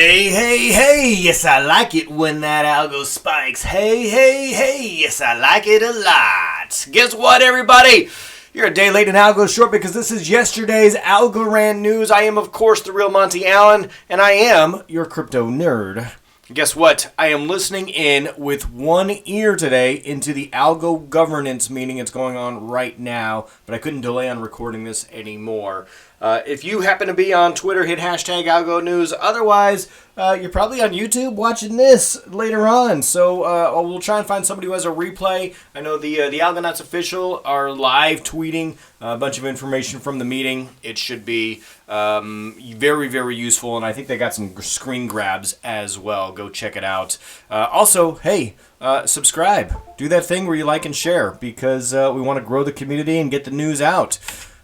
Hey, hey, hey, yes, I like it when that algo spikes. Hey, hey, hey, yes, I like it a lot. Guess what, everybody? You're a day late and algo short because this is yesterday's Algorand news. I am, of course, the real Monty Allen, and I am your crypto nerd. Guess what? I am listening in with one ear today into the ALGO governance meeting. It's going on right now, but I couldn't delay on recording this anymore. If you happen to be on Twitter, hit hashtag AlgoNews. Otherwise, you're probably on YouTube watching this later on. So we'll try and find somebody who has a replay. I know the Algorand Art official are live tweeting a bunch of information from the meeting. It should be very, very useful, and I think they got some screen grabs as well. Go check it out. Also, hey, subscribe. Do that thing where you like and share because we want to grow the community and get the news out.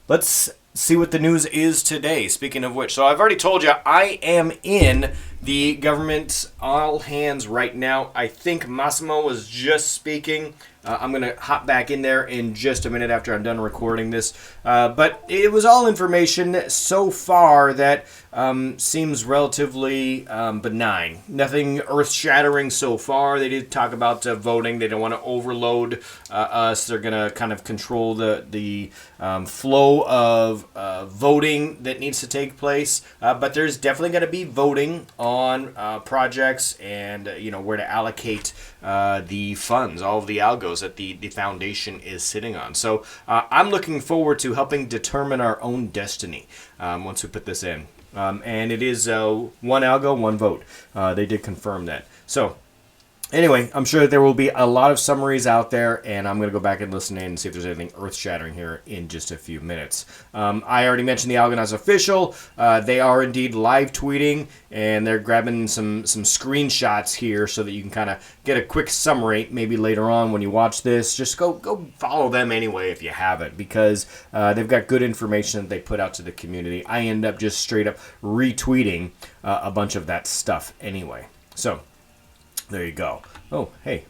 Let's see what the news is today. Speaking of which, so I've already told you I am in the government all hands right now. I think Massimo was just speaking. I'm going to hop back in there in just a minute after I'm done recording this. But it was all information so far that seems relatively benign. Nothing earth-shattering so far. They did talk about voting. They don't want to overload us. They're going to kind of control the flow of voting that needs to take place. But there's definitely going to be voting on projects and where to allocate the funds, all of the algos that the foundation is sitting on. So I'm looking forward to helping determine our own destiny once we put this in. And it is one algo, one vote. They did confirm that. So anyway, I'm sure there will be a lot of summaries out there, and I'm going to go back and listen in and see if there's anything earth-shattering here in just a few minutes. I already mentioned the Algorand official. They are indeed live tweeting, and they're grabbing some screenshots here so that you can kind of get a quick summary maybe later on when you watch this. Just go follow them anyway if you haven't, because they've got good information that they put out to the community. I end up just straight up retweeting a bunch of that stuff anyway. So there you go. Oh, hey,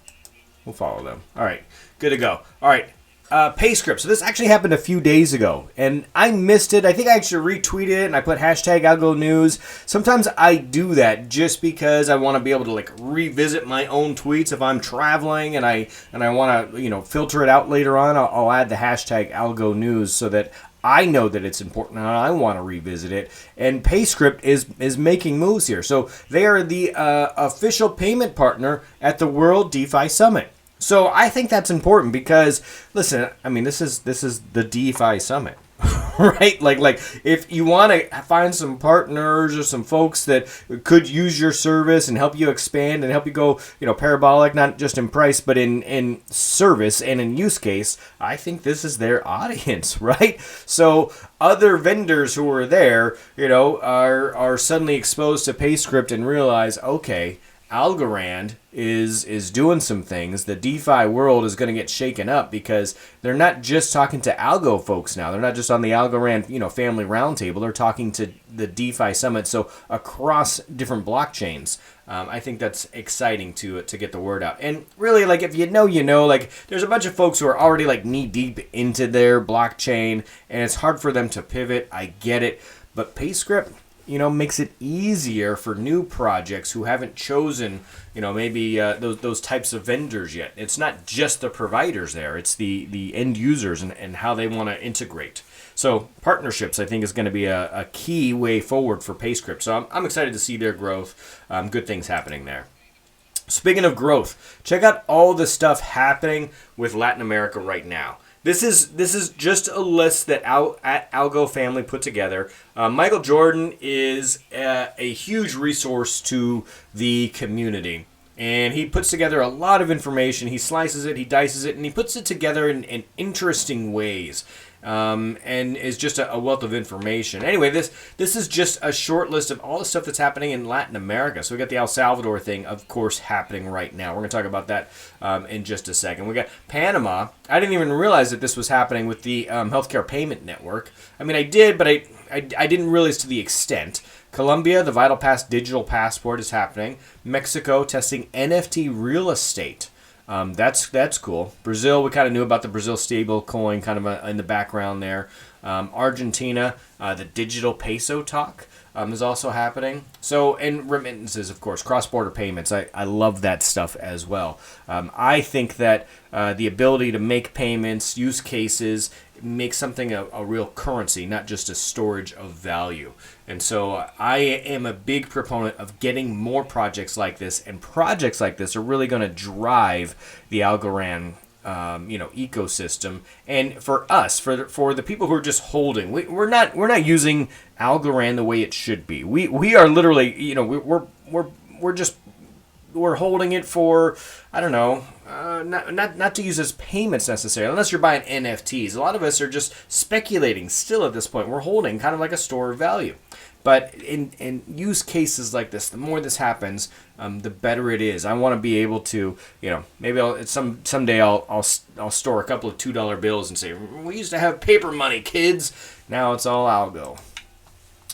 we'll follow them. All right, good to go. All right, Payscript. So this actually happened a few days ago, and I missed it. I think I actually retweeted it, and I put hashtag algonews. Sometimes I do that just because I want to be able to revisit my own tweets if I'm traveling, and I want to filter it out later on. I'll add the hashtag algonews so that I know that it's important and I want to revisit it. And Payscript is making moves here. So they are the official payment partner at the World DeFi Summit. So I think that's important because, listen, I mean, this is the DeFi Summit. Right? Like if you want to find some partners or some folks that could use your service and help you expand and help you go, parabolic, not just in price, but in service and in use case, I think this is their audience, right? So other vendors who are there, are suddenly exposed to Payscript and realize, okay, Algorand is doing some things. The DeFi world is going to get shaken up because they're not just talking to algo folks now. They're not just on the Algorand, family roundtable. They're talking to the DeFi summit. So across different blockchains, I think that's exciting to get the word out. And really, if you know, there's a bunch of folks who are already knee deep into their blockchain, and it's hard for them to pivot. I get it, but Payscript, makes it easier for new projects who haven't chosen, maybe those types of vendors yet. It's not just the providers there. It's the end users and how they want to integrate. So partnerships, I think, is going to be a key way forward for Payscript. So I'm excited to see their growth. Good things happening there. Speaking of growth, check out all the stuff happening with Latin America right now. This is just a list that ALGO family put together. Michael Jordan is a huge resource to the community. And he puts together a lot of information. He slices it, he dices it, and he puts it together in interesting ways. And is just a wealth of information. Anyway, this is just a short list of all the stuff that's happening in Latin America. So we got the El Salvador thing, of course, happening right now. We're going to talk about that in just a second. We got Panama. I didn't even realize that this was happening with the healthcare payment network. I mean, I did, but I didn't realize to the extent. Colombia, the Vital Pass digital passport is happening. Mexico testing NFT real estate. That's cool. Brazil, we kind of knew about the Brazil stable coin kind of in the background there. Argentina, the digital peso talk is also happening. So, and remittances, of course, cross-border payments. I love that stuff as well. I think that the ability to make payments, use cases, make something a real currency, not just a storage of value. And so I am a big proponent of getting more projects like this, and projects like this are really going to drive the Algorand ecosystem. And for us, for the people who are just holding, we're not using Algorand the way it should be. We are literally, we're holding it for, I don't know, not to use as payments necessarily, unless you're buying NFTs. A lot of us are just speculating still at this point. We're holding kind of like a store of value. But in use cases like this, the more this happens, the better it is. I want to be able to, maybe someday I'll store a couple of $2 bills and say, we used to have paper money, kids. Now it's all algo.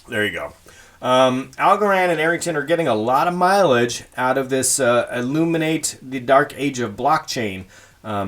There you go. Algorand and Arrington are getting a lot of mileage out of this Illuminate the Dark Age of Blockchain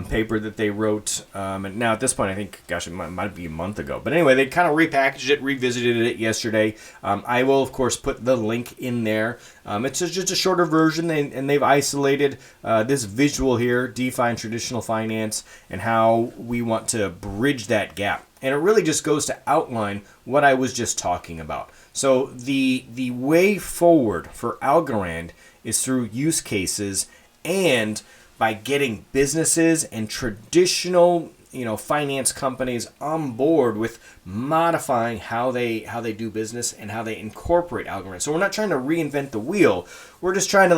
paper that they wrote. And now at this point, I think, gosh, it might be a month ago. But anyway, they kind of repackaged it, revisited it yesterday. I will, of course, put the link in there. It's just a shorter version, and they've isolated this visual here, DeFi and traditional finance, and how we want to bridge that gap. And it really just goes to outline what I was just talking about. So the way forward for Algorand is through use cases and by getting businesses and traditional, finance companies on board with modifying how they do business and how they incorporate Algorand. So we're not trying to reinvent the wheel. We're just trying to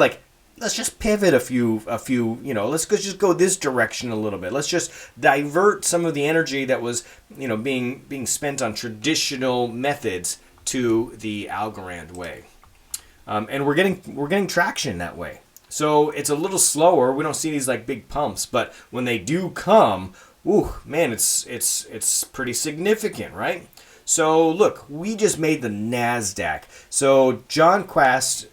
let's just pivot a few, let's just go this direction a little bit. Let's just divert some of the energy that was, being spent on traditional methods to the Algorand way. And we're getting traction that way. So it's a little slower. We don't see these big pumps, but when they do come, ooh, man, it's pretty significant, right? So look, we just made the NASDAQ. So John Quast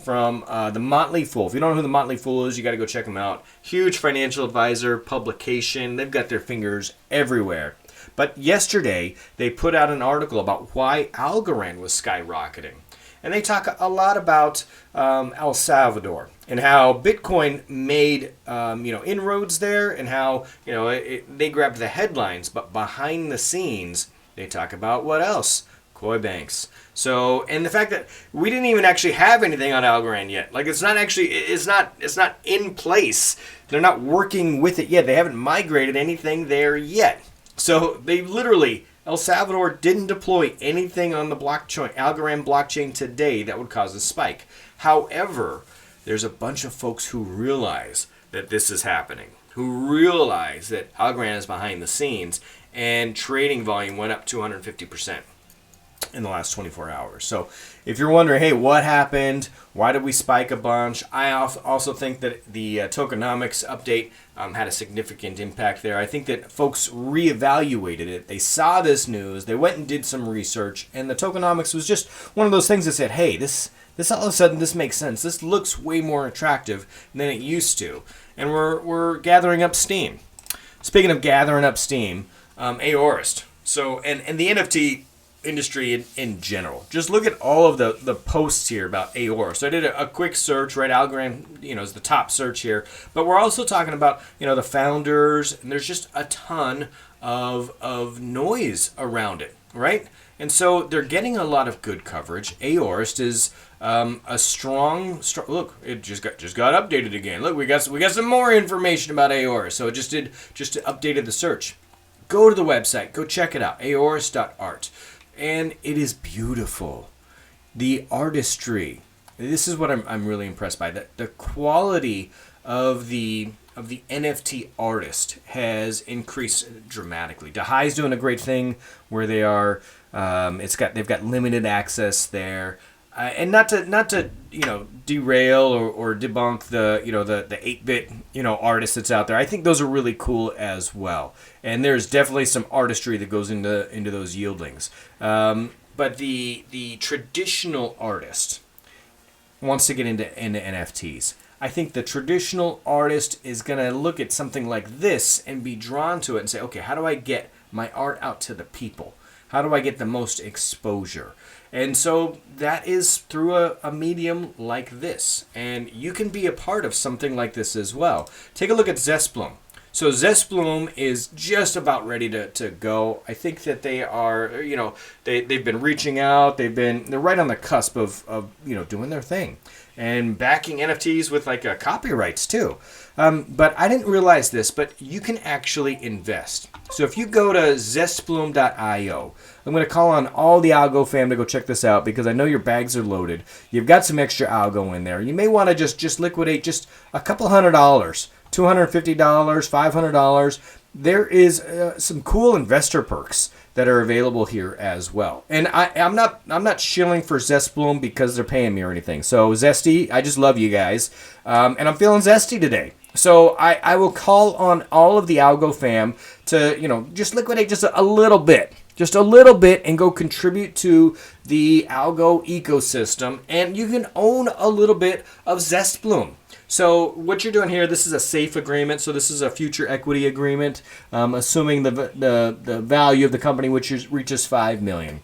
from the Motley Fool. If you don't know who the Motley Fool is, you got to go check them out. Huge financial advisor publication. They've got their fingers everywhere. But yesterday, they put out an article about why Algorand was skyrocketing. And they talk a lot about El Salvador and how Bitcoin made inroads there, and how they grabbed the headlines, but behind the scenes they talk about what else? Koi banks. So, and the fact that we didn't even actually have anything on Algorand yet. It's not in place. They're not working with it yet. They haven't migrated anything there yet. So they literally, El Salvador didn't deploy anything on the Algorand blockchain today that would cause a spike. However, there's a bunch of folks who realize that this is happening, who realize that Algorand is behind the scenes, and trading volume went up 250% in the last 24 hours. So if you're wondering, hey, what happened? Why did we spike a bunch? I also think that the tokenomics update had a significant impact there. I think that folks reevaluated it. They saw this news. They went and did some research, and the tokenomics was just one of those things that said, hey, this all of a sudden, this makes sense. This looks way more attractive than it used to. And we're gathering up steam. Speaking of gathering up steam, Aorist. So, and the NFT industry in general. Just look at all of the posts here about Aorist. So I did a quick search, right? Algorand, is the top search here. But we're also talking about, the founders, and there's just a ton of noise around it, right? And so they're getting a lot of good coverage. Aorist is a strong. Look, it just got updated again. Look, we got some more information about Aorist. So it just updated the search. Go to the website. Go check it out. aorist.art. And it is beautiful. The artistry. This is what I'm really impressed by. The quality of the NFT artist has increased dramatically. Dahai's doing a great thing where they are. They've got limited access there, and not to derail or debunk the 8-bit artist that's out there. I think those are really cool as well, and there's definitely some artistry that goes into those yieldings. But the traditional artist wants to get into NFTs. I think the traditional artist is going to look at something like this and be drawn to it and say, okay, how do I get my art out to the people? How do I get the most exposure? And so that is through a medium like this. And you can be a part of something like this as well. Take a look at Zestbloom. So Zestbloom is just about ready to go. I think that they are, they've been reaching out. They're right on the cusp of doing their thing and backing NFTs with like copyrights too. But I didn't realize this, but you can actually invest. So if you go to zestbloom.io, I'm going to call on all the Algo fam to go check this out because I know your bags are loaded. You've got some extra Algo in there. You may want to just liquidate just a couple $100, $250, $500. There is some cool investor perks that are available here as well. And I'm not shilling for Zestbloom because they're paying me or anything. So Zesty, I just love you guys. And I'm feeling zesty today. So I will call on all of the Algo fam to, just liquidate just a little bit. Just a little bit and go contribute to the Algo ecosystem. And you can own a little bit of Zestbloom. So what you're doing here, this is a safe agreement. So this is a future equity agreement, assuming the value of the company, which reaches $5 million.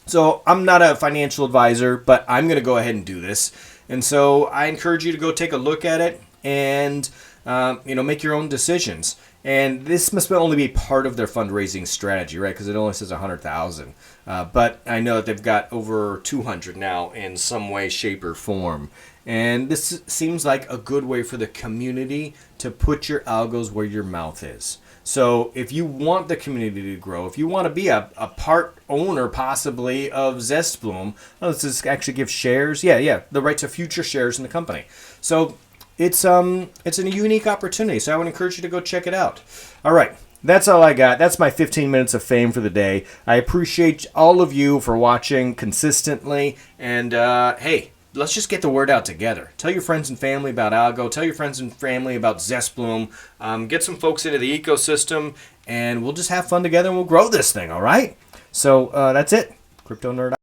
So I'm not a financial advisor, but I'm going to go ahead and do this. And so I encourage you to go take a look at it and make your own decisions. And this must only be part of their fundraising strategy, right? Because it only says 100,000. But I know that they've got over 200 now in some way, shape, or form. And this seems like a good way for the community to put your algos where your mouth is. So if you want the community to grow, if you want to be a part owner possibly of Zestbloom, let's just actually give shares. Yeah, the right to future shares in the company. So it's a unique opportunity. So I would encourage you to go check it out. All right. That's all I got. That's my 15 minutes of fame for the day. I appreciate all of you for watching consistently. And hey, let's just get the word out together. Tell your friends and family about Algo. Tell your friends and family about Zestbloom. Get some folks into the ecosystem, and we'll just have fun together, and we'll grow this thing, all right? So that's it. Crypto Nerd.